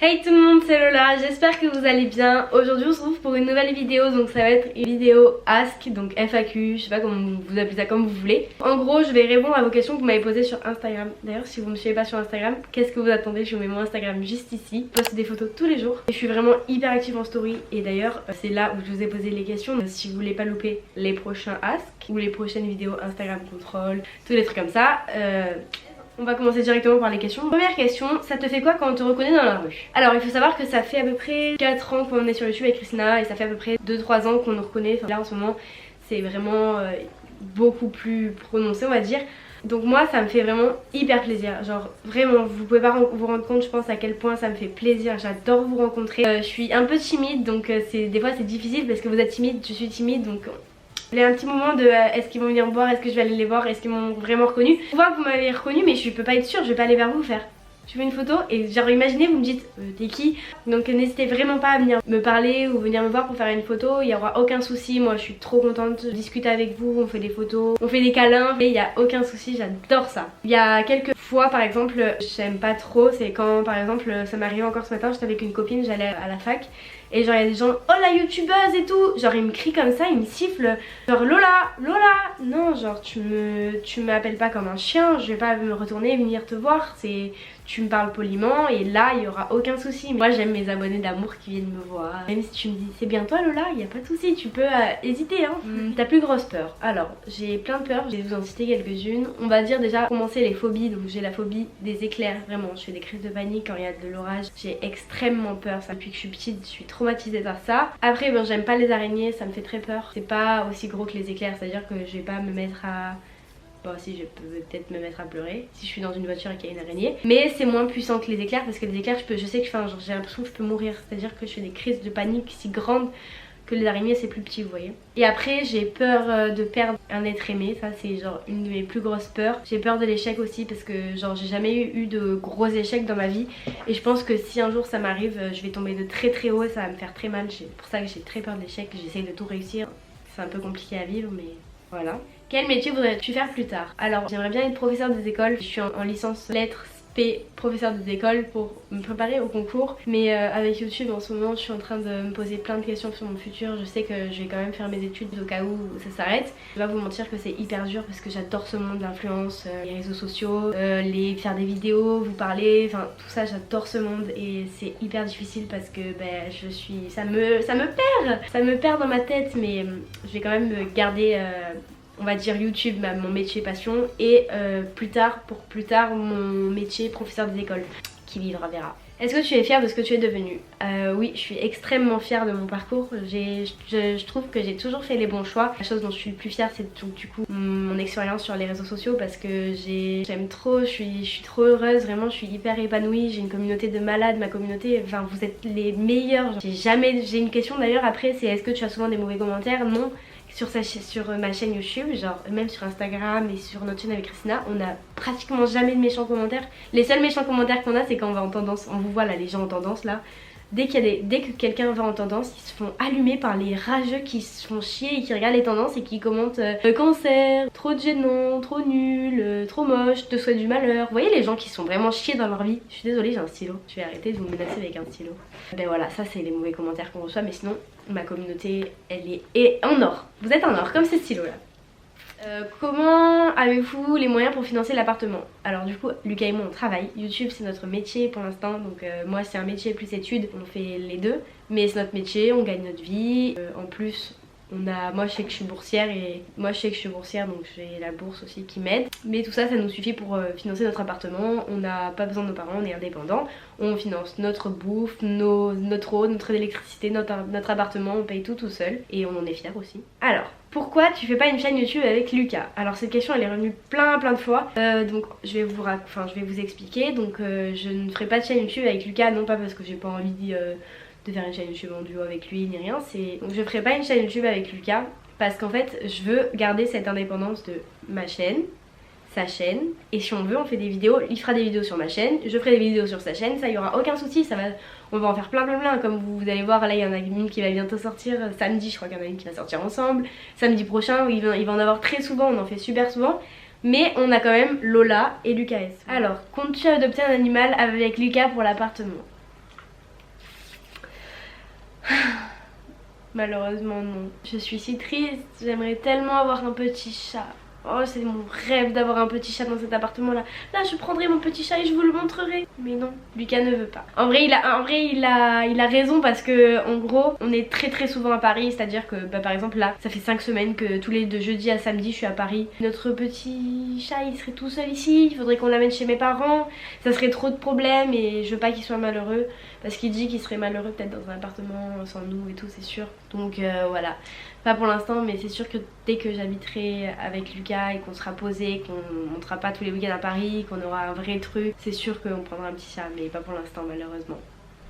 Hey tout le monde, c'est Lola, j'espère que vous allez bien. Aujourd'hui on se retrouve pour une nouvelle vidéo, donc ça va être une vidéo Ask, donc FAQ, je sais pas comment vous appelez ça comme vous voulez. En gros je vais répondre à vos questions que vous m'avez posées sur Instagram. D'ailleurs si vous me suivez pas sur Instagram, qu'est-ce que vous attendez? Je vous mets mon Instagram juste ici. Je poste des photos tous les jours et je suis vraiment hyper active en story. Et d'ailleurs c'est là où je vous ai posé les questions. Si vous voulez pas louper les prochains Ask ou les prochaines vidéos Instagram contrôle, tous les trucs comme ça, on va commencer directement par les questions. Première question, ça te fait quoi quand on te reconnaît dans la rue? Alors il faut savoir que ça fait à peu près 4 ans qu'on est sur YouTube avec Christina et ça fait à peu près 2-3 ans qu'on nous reconnaît. Enfin, là en ce moment c'est vraiment beaucoup plus prononcé on va dire. Donc moi ça me fait vraiment hyper plaisir, genre vraiment vous pouvez pas vous rendre compte je pense à quel point ça me fait plaisir, j'adore vous rencontrer. Je suis un peu timide donc des fois c'est difficile parce que vous êtes timide, je suis timide donc... Il y a un petit moment de est-ce qu'ils vont venir me voir, est-ce que je vais aller les voir, est-ce qu'ils m'ont vraiment reconnu. Je vois que vous m'avez reconnu mais je peux pas être sûre, je vais pas aller vers vous faire. Je fais une photo et genre imaginez vous me dites t'es qui? Donc n'hésitez vraiment pas à venir me parler ou venir me voir pour faire une photo, il y aura aucun souci, moi je suis trop contente de discuter avec vous, on fait des photos, on fait des câlins et il y a aucun souci, j'adore ça. Il y a quelques fois par exemple, j'aime pas trop, c'est quand par exemple ça m'est arrivé encore ce matin, j'étais avec une copine, j'allais à la fac. Et genre il y a des gens, oh la youtubeuse et tout, genre ils me crient comme ça, ils me sifflent, genre Lola, Lola. Non genre tu m'appelles pas comme un chien, je vais pas me retourner et venir te voir, tu me parles poliment et là il y aura aucun souci. Moi j'aime mes abonnés d'amour qui viennent me voir. Même si tu me dis c'est bien toi Lola, il y a pas de souci, tu peux hésiter hein. Ta plus grosse peur? Alors j'ai plein de peurs, je vais vous en citer quelques-unes. On va dire déjà commencer les phobies, donc j'ai la phobie des éclairs, vraiment je fais des crises de panique quand il y a de l'orage, j'ai extrêmement peur, ça depuis que je suis petite, je suis traumatisée par ça. Après bon j'aime pas les araignées, ça me fait très peur, c'est pas aussi gros que les éclairs, c'est à dire que je vais pas me mettre à... Bon si je peux peut-être me mettre à pleurer si je suis dans une voiture et qu'il y a une araignée. Mais c'est moins puissant que les éclairs parce que les éclairs je sais que j'ai l'impression que je peux mourir. C'est à dire que je fais des crises de panique si grandes que les araignées c'est plus petit vous voyez. Et après j'ai peur de perdre un être aimé, ça c'est genre une de mes plus grosses peurs. J'ai peur de l'échec aussi parce que genre j'ai jamais eu de gros échecs dans ma vie. Et je pense que si un jour ça m'arrive je vais tomber de très très haut et ça va me faire très mal. C'est pour ça que j'ai très peur de l'échec, j'essaye de tout réussir. C'est un peu compliqué à vivre mais voilà. Quel métier voudrais-tu faire plus tard? Alors j'aimerais bien être professeur des écoles, je suis en licence lettres spé professeur des écoles pour me préparer au concours. Mais avec YouTube en ce moment je suis en train de me poser plein de questions sur mon futur. Je sais que je vais quand même faire mes études au cas où ça s'arrête. Je vais pas vous mentir que c'est hyper dur parce que j'adore ce monde de l'influence, les réseaux sociaux, faire des vidéos, vous parler, enfin tout ça j'adore ce monde et c'est hyper difficile parce que ça me perd dans ma tête mais je vais quand même garder on va dire YouTube, mon métier passion et plus tard mon métier professeur des écoles. Qui vivra verra. Est-ce que tu es fière de ce que tu es devenue? Oui, je suis extrêmement fière de mon parcours. Je trouve que j'ai toujours fait les bons choix. La chose dont je suis le plus fière c'est du coup mon expérience sur les réseaux sociaux parce que j'aime trop, je suis trop heureuse, vraiment je suis hyper épanouie, j'ai une communauté de malades, ma communauté, enfin vous êtes les meilleurs. J'ai une question d'ailleurs après, c'est est-ce que tu as souvent des mauvais commentaires? Non. Sur ma chaîne YouTube, genre même sur Instagram et sur notre chaîne avec Christina, on a pratiquement jamais de méchants commentaires. Les seuls méchants commentaires qu'on a c'est quand on va en tendance, on vous voit là les gens en tendance là. Dès que quelqu'un va en tendance, ils se font allumer par les rageux qui se font chier et qui regardent les tendances et qui commentent cancer, trop de gênant, trop nul, trop moche, te souhaite du malheur. Vous voyez les gens qui sont vraiment chiés dans leur vie. Je suis désolée j'ai un stylo, je vais arrêter de vous menacer avec un stylo. Ben voilà, ça c'est les mauvais commentaires qu'on reçoit mais sinon ma communauté elle est en or. Vous êtes en or comme ce stylo là. Comment avez-vous les moyens pour financer l'appartement? Alors du coup Lucas et moi on travaille, YouTube c'est notre métier pour l'instant donc moi c'est un métier plus études, on fait les deux mais c'est notre métier, on gagne notre vie, en plus moi je sais que je suis boursière donc j'ai la bourse aussi qui m'aide. Mais tout ça nous suffit pour financer notre appartement, on n'a pas besoin de nos parents, on est indépendant. On finance notre bouffe, notre eau, notre électricité, notre appartement, on paye tout seul et on en est fiers aussi. Alors, pourquoi tu fais pas une chaîne YouTube avec Lucas? Alors cette question elle est revenue plein de fois donc je vais vous expliquer. Donc je ne ferai pas de chaîne YouTube avec Lucas, non pas parce que j'ai pas envie de faire une chaîne YouTube en duo avec lui ni rien, donc je ferai pas une chaîne YouTube avec Lucas parce qu'en fait je veux garder cette indépendance de ma chaîne, sa chaîne, et si on veut on fait des vidéos, il fera des vidéos sur ma chaîne, je ferai des vidéos sur sa chaîne, ça y aura aucun souci, on va en faire plein comme vous allez voir. Là il y en a une qui va bientôt sortir samedi, je crois qu'il y en a une qui va sortir ensemble, samedi prochain, il va en avoir très souvent, on en fait super souvent. Mais on a quand même Lola et Lucas S. Alors, comptes-tu adopter un animal avec Lucas pour l'appartement? Malheureusement non. Je suis si triste, j'aimerais tellement avoir un petit chat. Oh, c'est mon rêve d'avoir un petit chat dans cet appartement là. Là je prendrai mon petit chat et je vous le montrerai. Mais non, Lucas ne veut pas. En vrai il a raison parce que en gros on est très souvent à Paris. C'est à dire que par exemple là ça fait 5 semaines que tous les de jeudi à samedi je suis à Paris. Notre petit chat il serait tout seul ici. Il faudrait qu'on l'amène chez mes parents. Ça serait trop de problèmes et je veux pas qu'il soit malheureux. Parce qu'il dit qu'il serait malheureux peut-être dans un appartement sans nous et tout, c'est sûr. Donc voilà, pas pour l'instant, mais c'est sûr que dès que j'habiterai avec Lucas et qu'on sera posé, qu'on montera pas tous les week-ends à Paris, qu'on aura un vrai truc, c'est sûr qu'on prendra un petit chat, mais pas pour l'instant malheureusement.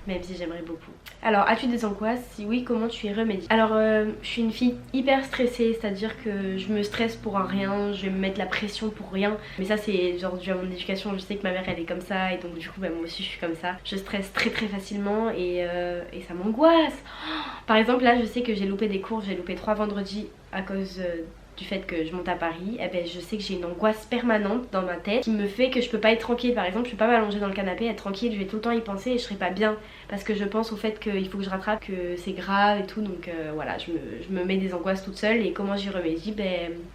Même si j'aimerais beaucoup. Alors, as-tu des angoisses? Si oui, comment tu y remédies? Alors, je suis une fille hyper stressée, c'est-à-dire que je me stresse pour un rien, je vais me mettre la pression pour rien. Mais ça, c'est genre dû à mon éducation, je sais que ma mère elle est comme ça, et donc du coup, moi aussi je suis comme ça. Je stresse très facilement et ça m'angoisse. Par exemple, là, je sais que j'ai loupé des cours, j'ai loupé 3 vendredis à cause du fait que je monte à Paris. Et ben je sais que j'ai une angoisse permanente dans ma tête qui me fait que je peux pas être tranquille. Par exemple, je peux pas m'allonger dans le canapé, être tranquille, je vais tout le temps y penser et je serai pas bien parce que je pense au fait qu'il faut que je rattrape, que c'est grave et tout. Donc voilà, je me mets des angoisses toute seule. Et comment j'y remédie?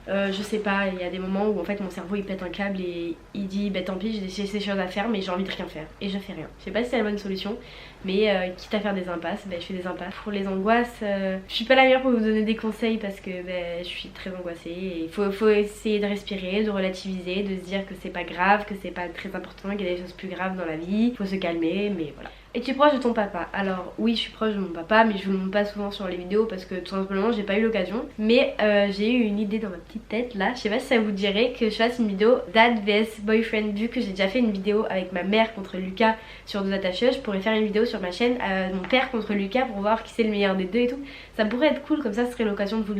Je sais pas, il y a des moments où en fait mon cerveau il pète un câble et il dit tant pis, j'ai ces choses à faire mais j'ai envie de rien faire et je fais rien. Je sais pas si c'est la bonne solution, mais quitte à faire des impasses, je fais des impasses. Pour les angoisses, je suis pas la meilleure pour vous donner des conseils parce que je suis très angoissée et il faut essayer de respirer, de relativiser, de se dire que c'est pas grave, que c'est pas très important, qu'il y a des choses plus graves dans la vie, faut se calmer, mais voilà. Es-tu proche de ton papa? Alors oui, je suis proche de mon papa, mais je vous le montre pas souvent sur les vidéos parce que tout simplement j'ai pas eu l'occasion. Mais j'ai eu une idée dans ma petite tête là, je sais pas si ça vous dirait que je fasse une vidéo dad vs boyfriend. Vu que j'ai déjà fait une vidéo avec ma mère contre Lucas sur 2 attacheuses, je pourrais faire une vidéo sur ma chaîne mon père contre Lucas pour voir qui c'est le meilleur des deux et tout. Ça pourrait être cool, comme ça ce serait l'occasion de vous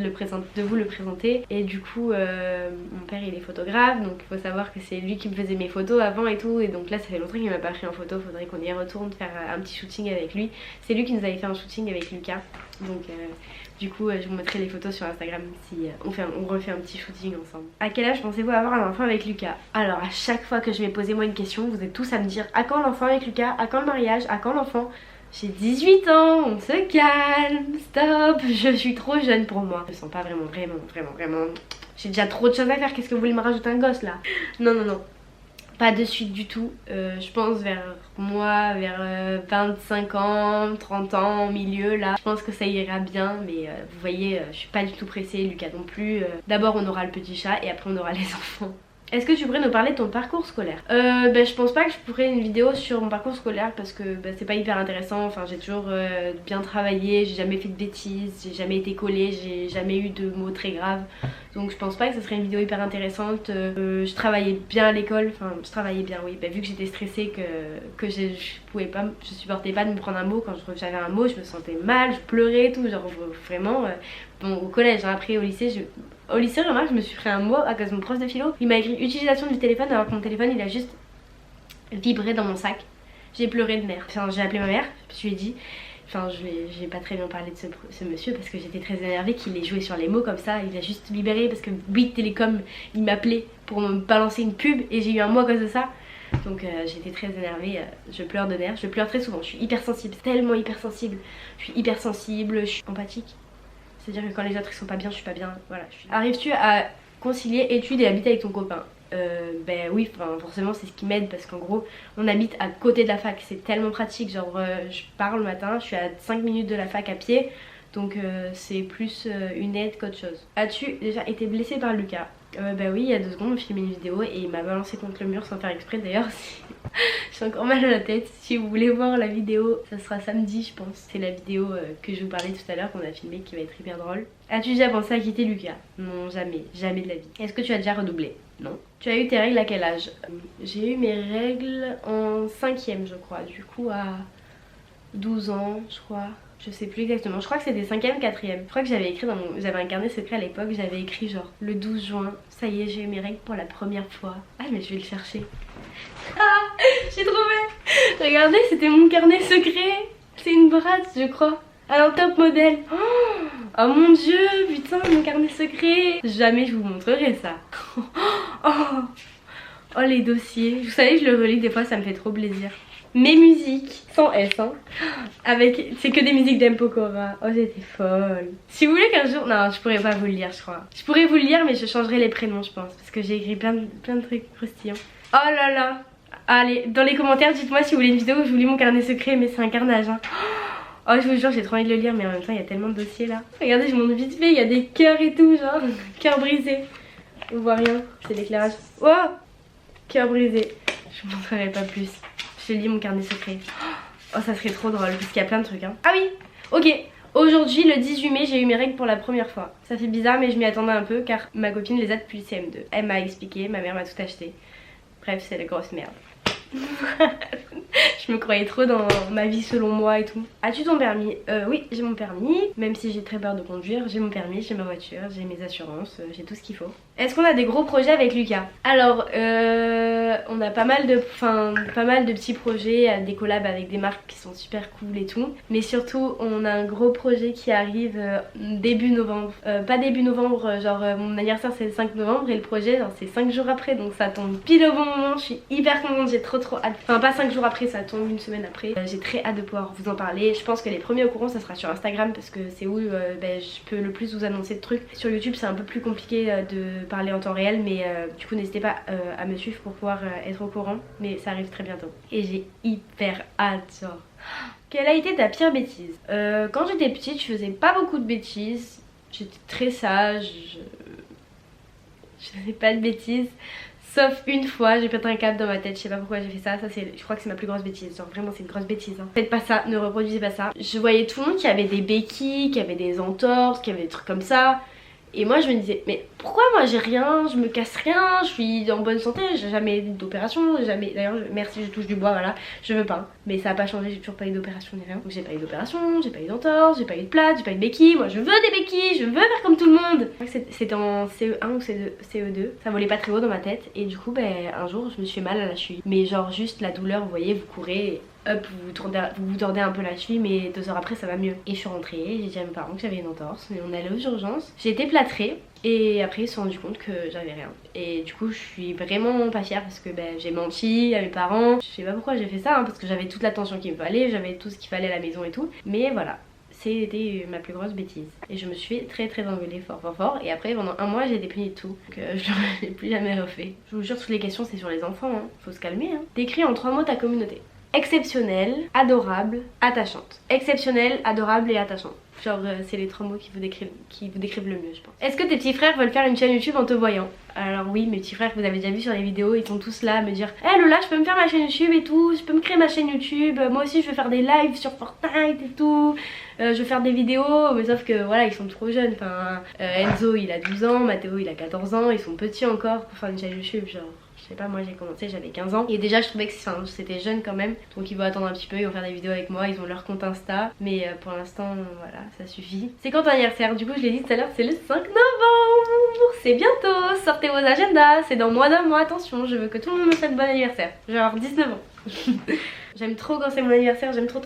le présenter. Et du coup mon père il est photographe, donc il faut savoir que c'est lui qui me faisait mes photos avant et tout. Et donc là ça fait longtemps qu'il m'a pas pris en photo, faudrait qu'on y retourne faire un petit shooting avec lui. C'est lui qui nous avait fait un shooting avec Lucas. Donc du coup je vous mettrai les photos sur Instagram si on refait un petit shooting ensemble. À quel âge pensez-vous avoir un enfant avec Lucas? Alors à chaque fois que je vais poser moi une question, vous êtes tous à me dire à quand l'enfant avec Lucas, à quand le mariage, à quand l'enfant? J'ai 18 ans, on se calme, stop, je suis trop jeune pour moi. Je me sens pas vraiment. J'ai déjà trop de choses à faire, qu'est-ce que vous voulez me rajouter un gosse là? Non. Pas de suite du tout, je pense vers 25 ans, 30 ans, au milieu là. Je pense que ça ira bien, mais vous voyez, je suis pas du tout pressée, Lucas non plus. D'abord on aura le petit chat et après on aura les enfants. Est-ce que tu pourrais nous parler de ton parcours scolaire? Je pense pas que je pourrais une vidéo sur mon parcours scolaire parce que c'est pas hyper intéressant. Enfin j'ai toujours bien travaillé, j'ai jamais fait de bêtises, j'ai jamais été collée, j'ai jamais eu de mots très graves. Donc je pense pas que ce serait une vidéo hyper intéressante. Je travaillais bien à l'école, enfin je travaillais bien oui, vu que j'étais stressée, que je supportais pas de me prendre un mot. Quand j'avais un mot je me sentais mal, je pleurais et tout, genre vraiment. Bon au collège, hein, après au lycée remarque je me suis pris un mot à cause de mon prof de philo. Il m'a écrit utilisation du téléphone alors que mon téléphone il a juste vibré dans mon sac. J'ai pleuré de nerfs. Enfin j'ai appelé ma mère, je lui ai dit. Enfin j'ai pas très bien parlé de ce monsieur parce que j'étais très énervée qu'il ait joué sur les mots comme ça. Il a juste libéré parce que Bouygues Télécom il m'appelait pour me balancer une pub et j'ai eu un mot à cause de ça. Donc j'étais très énervée, je pleure de nerfs, je pleure très souvent, je suis hypersensible, tellement hypersensible. Je suis hypersensible, je suis empathique. C'est-à-dire que quand les autres ils sont pas bien, je suis pas bien. Voilà. Arrives-tu à concilier études et habiter avec ton copain? Oui, forcément c'est ce qui m'aide parce qu'en gros on habite à côté de la fac, c'est tellement pratique. Genre je pars le matin, je suis à 5 minutes de la fac à pied. Donc c'est plus une aide qu'autre chose. As-tu déjà été blessée par Lucas? Oui, il y a 2 secondes, on filmait une vidéo et il m'a balancé contre le mur sans faire exprès d'ailleurs. J'ai encore mal à la tête. Si vous voulez voir la vidéo, ça sera samedi je pense. C'est la vidéo que je vous parlais tout à l'heure qu'on a filmée qui va être hyper drôle. As-tu déjà pensé à quitter Lucas? Non, jamais, jamais de la vie. Est-ce que tu as déjà redoublé? Non. Tu as eu tes règles à quel âge? J'ai eu mes règles en 5ème je crois, du coup à 12 ans je crois. Je sais plus exactement, je crois que c'était 5ème, 4ème. Je crois que j'avais écrit j'avais un carnet secret à l'époque, j'avais écrit genre le 12 juin, ça y est j'ai eu mes règles pour la première fois. Ah mais je vais le chercher. Ah j'ai trouvé. Regardez c'était mon carnet secret. C'est une Bratz je crois. Un top modèle. Oh mon dieu, putain mon carnet secret. Jamais je vous montrerai ça. Oh les dossiers. Vous savez je le relis des fois, ça me fait trop plaisir. mes musiques sans S hein. Avec, c'est que des musiques d'Mpokora. Oh j'étais folle. Si vous voulez qu'un jour, non je pourrais pas vous le lire je crois. Je pourrais vous le lire mais je changerai les prénoms je pense. Parce que j'ai écrit plein de trucs croustillants. Oh là là. Allez dans les commentaires dites-moi si vous voulez une vidéo où je vous lis mon carnet secret. Mais c'est un carnage hein. Oh je vous jure j'ai trop envie de le lire mais en même temps il y a tellement de dossiers là. Regardez je monte vite fait, il y a des cœurs et tout genre. Cœur brisé. On voit rien, c'est l'éclairage. Oh, cœur brisé. Je vous montrerai pas plus. Je lis mon carnet secret. Oh ça serait trop drôle parce qu'il y a plein de trucs hein. Ah oui, ok. Aujourd'hui le 18 mai j'ai eu mes règles pour la première fois. Ça fait bizarre mais je m'y attendais un peu car ma copine les a depuis le CM2. Elle m'a expliqué, ma mère m'a tout acheté. Bref c'est la grosse merde. Je me croyais trop dans ma vie selon moi et tout. As-tu ton permis? Oui j'ai mon permis. Même si j'ai très peur de conduire, j'ai mon permis, j'ai ma voiture, j'ai mes assurances, j'ai tout ce qu'il faut. Est-ce qu'on a des gros projets avec Lucas? Alors on a pas mal de petits projets, des collabs avec des marques qui sont super cool et tout. Mais surtout on a un gros projet qui arrive début novembre. Pas début novembre, genre mon anniversaire c'est le 5 novembre et le projet c'est 5 jours après. Donc ça tombe pile au bon moment, je suis hyper contente, j'ai trop hâte. Enfin pas 5 jours après, ça tombe une semaine après. J'ai très hâte de pouvoir vous en parler. Je pense que les premiers au courant ça sera sur Instagram parce que c'est où je peux le plus vous annoncer de trucs. Sur YouTube c'est un peu plus compliqué de parler en temps réel mais du coup n'hésitez pas à me suivre pour pouvoir être au courant. Mais ça arrive très bientôt. Et j'ai hyper hâte genre. Quelle a été ta pire bêtise? Quand j'étais petite je faisais pas beaucoup de bêtises. J'étais très sage. Je faisais pas de bêtises. Sauf une fois, j'ai pété un câble dans ma tête, je sais pas pourquoi j'ai fait ça, je crois que c'est ma plus grosse bêtise, genre vraiment c'est une grosse bêtise hein. Faites pas ça, ne reproduisez pas ça. Je voyais tout le monde qui avait des béquilles, qui avait des entorses, qui avait des trucs comme ça. Et moi je me disais mais pourquoi moi j'ai rien, je me casse rien, je suis en bonne santé, j'ai jamais eu d'opération, jamais, d'ailleurs merci je touche du bois voilà, je veux pas. Mais ça a pas changé, j'ai toujours pas eu d'opération ni rien. Donc j'ai pas eu d'opération, j'ai pas eu d'entorse, j'ai pas eu de plate, j'ai pas eu de béquilles, moi je veux des béquilles, je veux faire comme tout le monde. Je crois que c'était en CE1 ou CE2, ça volait pas très haut dans ma tête et du coup un jour je me suis fait mal à la cheville. Mais genre juste la douleur, vous voyez, vous courez, hop, vous tordez un peu la cheville mais 2 heures après ça va mieux. Et je suis rentrée, j'ai dit à mes parents que j'avais une entorse, mais on est allé aux urgences, j'ai été plâtrée. Et après ils se sont rendus compte que j'avais rien. Et du coup je suis vraiment pas fière parce que j'ai menti à mes parents. Je sais pas pourquoi j'ai fait ça hein, parce que j'avais toute l'attention qu'il me fallait, j'avais tout ce qu'il fallait à la maison et tout. Mais voilà, c'était ma plus grosse bêtise. Et je me suis très engueulée fort. Et après pendant un mois j'ai été punie de tout. Donc je l'ai plus jamais refait. Je vous jure toutes les questions c'est sur les enfants hein. Faut se calmer hein. Décris en 3 mots ta communauté. Exceptionnelle, adorable, attachante. Exceptionnelle, adorable et attachante. Genre c'est les 3 mots qui vous décrivent le mieux je pense. Est-ce que tes petits frères veulent faire une chaîne YouTube en te voyant? Alors oui mes petits frères vous avez déjà vu sur les vidéos, ils sont tous là à me dire hey Lola je peux me faire ma chaîne YouTube et tout, je peux me créer ma chaîne YouTube, moi aussi je veux faire des lives sur Fortnite et tout, je veux faire des vidéos mais sauf que voilà ils sont trop jeunes. Enfin Enzo il a 12 ans, Mathéo il a 14 ans, ils sont petits encore pour faire une chaîne YouTube genre. Je sais pas, moi j'ai commencé, j'avais 15 ans. Et déjà je trouvais que c'était jeune quand même. Donc ils vont attendre un petit peu, ils vont faire des vidéos avec moi, ils ont leur compte Insta. Mais pour l'instant, voilà, ça suffit. C'est quand ton anniversaire? Du coup je l'ai dit tout à l'heure, c'est le 5 novembre. C'est bientôt, sortez vos agendas. C'est dans moins d'un mois, attention, je veux que tout le monde me souhaite bon anniversaire. Je vais avoir 19 ans. J'aime trop quand c'est mon anniversaire, j'aime trop.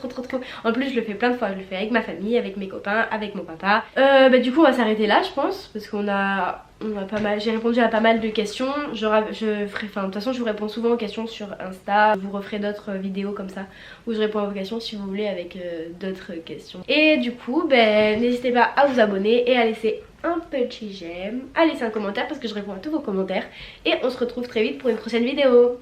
En plus je le fais plein de fois, je le fais avec ma famille, avec mes copains, avec mon papa. Du coup on va s'arrêter là je pense. Parce qu'on a pas mal, j'ai répondu à pas mal de questions. De toute façon je vous réponds souvent aux questions sur Insta. Je vous referai d'autres vidéos comme ça où je réponds à vos questions si vous voulez avec d'autres questions. Et du coup n'hésitez pas à vous abonner et à laisser un petit j'aime, à laisser un commentaire parce que je réponds à tous vos commentaires. Et on se retrouve très vite pour une prochaine vidéo.